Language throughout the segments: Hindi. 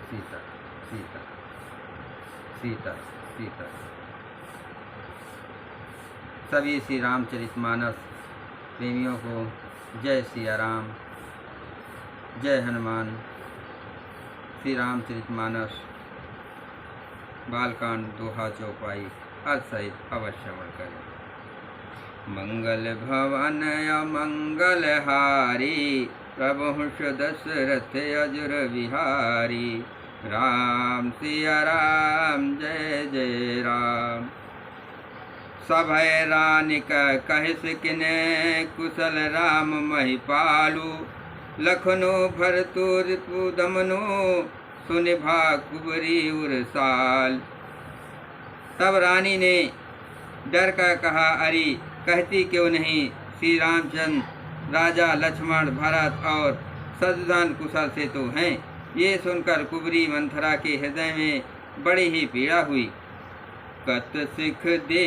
सीता सीता सीता सीता। सभी श्री रामचरितमानस प्रेमियों को जय सिया राम, जय हनुमान। श्री रामचरितमानस बालकांड दोहा चौपाई अर्थ सहित अवश्य श्रवण करें। मंगल भवन अमंगल हारी, प्रभुष दशरथ अजुर विहारी। राम सिया राम जय जय राम। सभय रानिक कहिस किने, कुशल राम महिपालु। लखनो भरतुर पुदमनो, सुनिभा कुबरी उरसाल। तब रानी ने डर कर कहा, अरे कहती क्यों नहीं, श्री रामचंद्र राजा लक्ष्मण भरत और शत्रुघ्न कुशल से तो हैं। ये सुनकर कुबरी मंथरा के हृदय में बड़ी ही पीड़ा हुई। कत सिख दे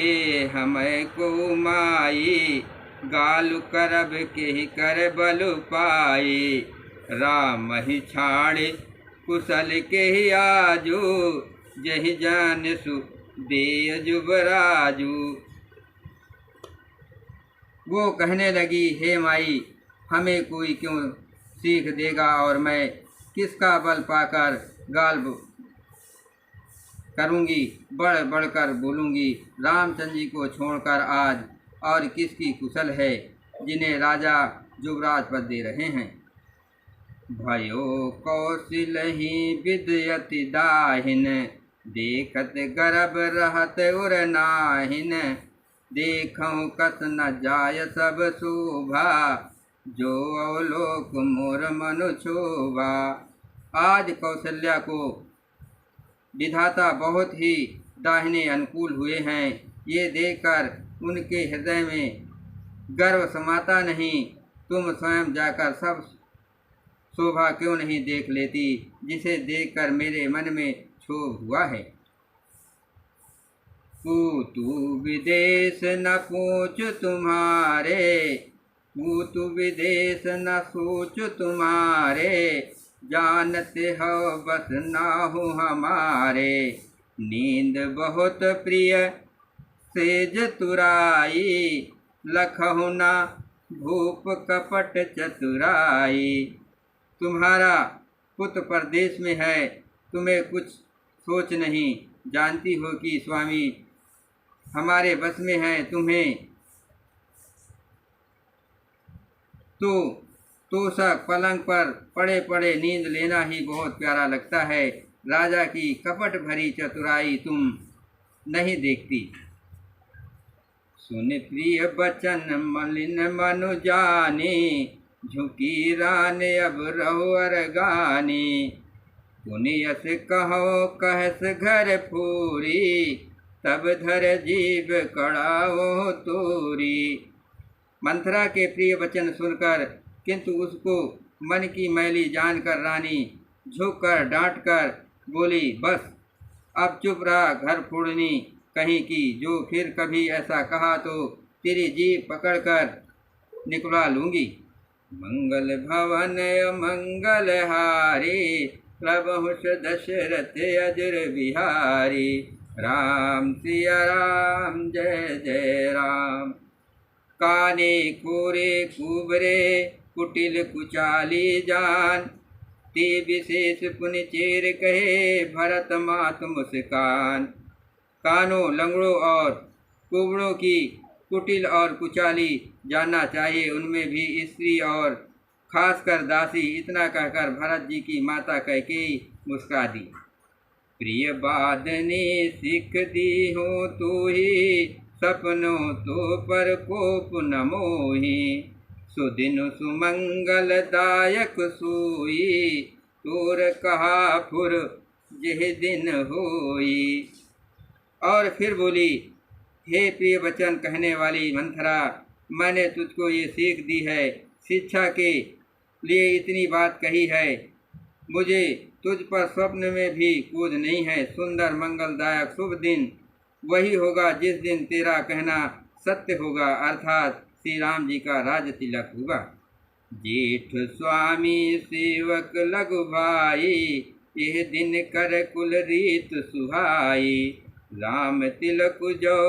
हमें को माई, गालु करब के कर बलु पाई। राम ही छाड़े कुशल के ही आजू, जहि जान सु दे जुबराजू। वो कहने लगी, हे माई, हमें कोई क्यों सीख देगा और मैं किसका बल पाकर गाल करूंगी, बढ़ बढ़कर बोलूंगी। रामचंद्र जी को छोड़कर आज और किसकी कुशल है, जिन्हें राजा युवराज पद दे रहे हैं। भयो कौशलहि विद्यति दाहिन, देखत गर्भ रहत उर नाहिन। देखऊं कस न जाय सब शोभा, जो अवलोक मोर मनु शोभा। आज कौशल्या को विधाता बहुत ही दाहिने अनुकूल हुए हैं। ये देखकर उनके हृदय में गर्व समाता नहीं। तुम स्वयं जाकर सब शोभा क्यों नहीं देख लेती, जिसे देखकर मेरे मन में क्षोभ हुआ है। पूतु विदेश न पूछ तुम्हारे, पूतु विदेश न सोच तुम्हारे। जानते हो बस नाहु हमारे, नींद बहुत प्रिय सेज तुराई। लखहु न भूप कपट चतुराई। तुम्हारा पुत्र परदेश में है, तुम्हें कुछ सोच नहीं। जानती हो कि स्वामी हमारे बस में है। तुम्हें तो तोषक पलंग पर पड़े पड़े नींद लेना ही बहुत प्यारा लगता है। राजा की कपट भरी चतुराई तुम नहीं देखती। सुन प्रिय बचन मलिन मनु जानी, झुकी रान अब रहो अरगानी। पुनियस कहो कहस घर फूरी, तब धर जीव कड़ाओ तोरी। मंथरा के प्रिय वचन सुनकर किंतु उसको मन की मैली जानकर रानी झुककर डांटकर बोली, बस अब चुप रहा घर फोड़नी कहीं की। जो फिर कभी ऐसा कहा तो तेरी जीभ पकड़कर निकलवा लूंगी। मंगल भवन मंगल हारी, प्रभुष दशरथ अजुर बिहारी। राम सिया राम जय जय राम। काने कोरे कुबरे, कुटिल कुचाली जान। ते विशेष पुनि चेर कहे, भरत मात मुस्कान। कानों, लंगड़ों और कुबड़ों की कुटिल और कुचाली जानना चाहिए, उनमें भी स्त्री और खासकर दासी। इतना कहकर भरत जी की माता कैकेयी मुस्कुरा दी। प्रिय बादने सिख दी हो तो ही, सपनों तो पर कोप न मोही। सुदिन सुमंगल दायक सोई, तोर कहा फुर जह दिन होई। और फिर बोली, हे प्रिय वचन कहने वाली मंथरा, मैंने तुझको ये सीख दी है, शिक्षा के लिए इतनी बात कही है। मुझे तुझ पर स्वप्न में भी क्रोध नहीं है। सुंदर मंगलदायक शुभ दिन वही होगा जिस दिन तेरा कहना सत्य होगा, अर्थात श्री राम जी का राज तिलक होगा। जेठ स्वामी सेवक लघु भाई, यह दिन कर कुल रीत सुहाई। राम तिलक जो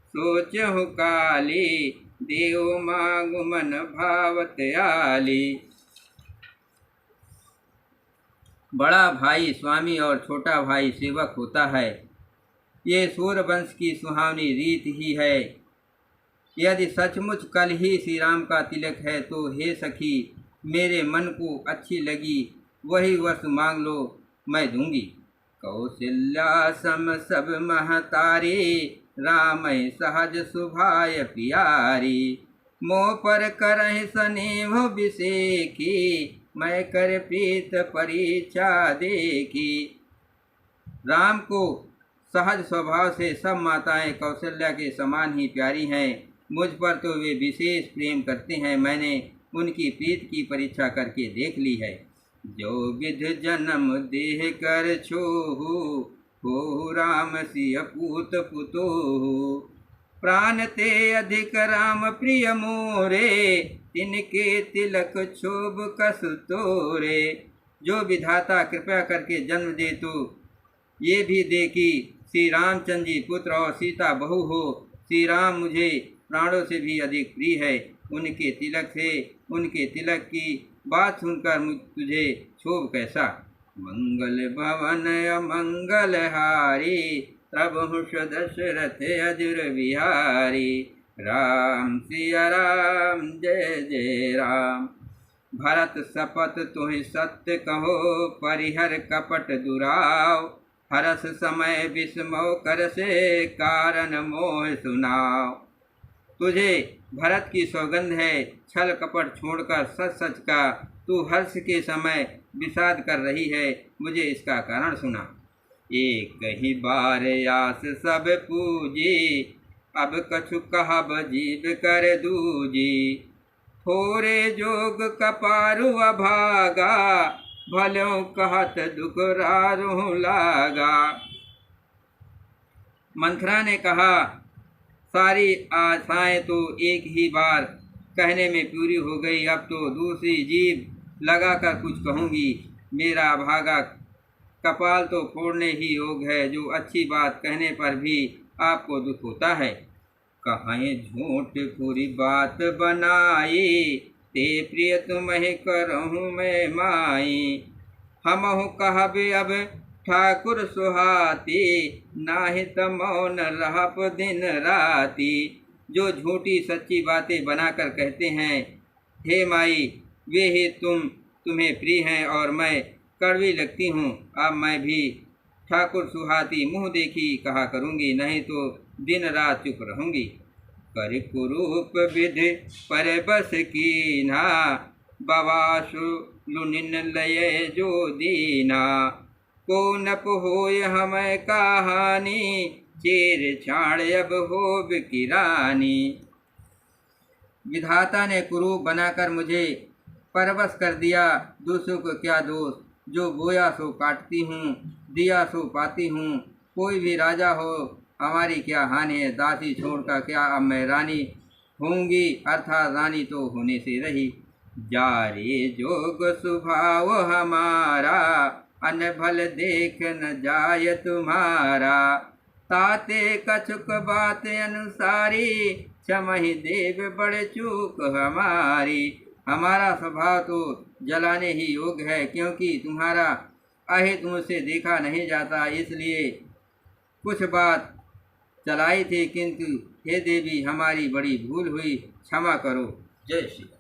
सोचहु काली, देव मांगु मन भावत आली। बड़ा भाई स्वामी और छोटा भाई सेवक होता है, ये सूर्यवंश की सुहावनी रीत ही है। यदि सचमुच कल ही श्री राम का तिलक है तो हे सखी, मेरे मन को अच्छी लगी वही वस्तु मांग लो, मैं दूंगी। कौशल्या सम सब महतारी, राम सहज सुभाय प्यारी। मोह पर करहि स्नेह विषेखी, मैं कर प्रीत परीक्षा देखी। राम को सहज स्वभाव से सब माताएं कौशल्या के समान ही प्यारी हैं। मुझ पर तो वे विशेष प्रेम करते हैं, मैंने उनकी प्रीत की परीक्षा करके देख ली है। जो विध जन्म देह कर छोहु, हो राम सिय पूत पुतोहु। प्राण ते अधिक राम प्रिय मोरे, तिनके तिलक क्षोभ कस तोरे। जो विधाता कृपा करके जन्म दे तो ये भी दे कि श्री रामचंद्र जी पुत्र और सीता बहू हो। श्री राम मुझे प्राणों से भी अधिक प्रिय है। उनके तिलक की बात सुनकर तुझे क्षोभ कैसा। मंगल भवन अमंगल हारी, प्रभु दशरथ अजुर बिहारी। राम सिया राम जय जय राम। भरत शपथ तुहि सत्य कहो, परिहर कपट दुराव। हरस समय विस्मो कर से, कारण मोह सुनाओ। तुझे भरत की सौगंध है, छल कपट छोड़कर सच सच का तू हर्ष के समय विषाद कर रही है, मुझे इसका कारण सुना। एक ही बार आस सब पूजी, अब कछु कहब जीव कर दूजी। थोरे जोग कपारु अभागा, भलों कहत दुख रारू लागा। मंथरा ने कहा, सारी आशाएं तो एक ही बार कहने में पूरी हो गई, अब तो दूसरी जीभ लगाकर कुछ कहूँगी। मेरा भागा कपाल तो फोड़ने ही योग है, जो अच्छी बात कहने पर भी आपको दुख होता है। कहीं झूठ पूरी बात बनाई, ते प्रिय तुम्हें करहूँ मैं माई। हमहु कहबे अब ठाकुर सुहाती, नाहित मौन रहप दिन राती। जो झूठी सच्ची बातें बनाकर कहते हैं, हे माई वे ही तुम्हें प्रिय हैं और मैं कड़वी लगती हूँ। अब मैं भी ठाकुर सुहाती मुँह देखी कहा करूँगी, नहीं तो दिन रात चुप रहूँगी। कर कुरूप विधि पर बस कीना, बवासु लुनिन लय जो दीना। को नप होय हमें कहानी, चेर छाड़ अब हो किरानी। विधाता ने कुरूप बनाकर मुझे परवश कर दिया, दूसरों को क्या दोष। जो बोया सो काटती हूँ, दिया सो पाती हूँ। कोई भी राजा हो हमारी क्या हानि है, दासी छोड़कर क्या अब मैं रानी होंगी, अर्थात रानी तो होने से रही। जारे जोग स्वभाव हमारा, अनभल देख न जाय तुम्हारा। ताते कछुक बात अनुसारी, क्षमहि देव बड़े चूक हमारी। हमारा स्वभाव तो जलाने ही योग्य है, क्योंकि तुम्हारा अहित मुझसे देखा नहीं जाता, इसलिए कुछ बात चलाई थी, किंतु हे देवी हमारी बड़ी भूल हुई, क्षमा करो। जय श्री राम।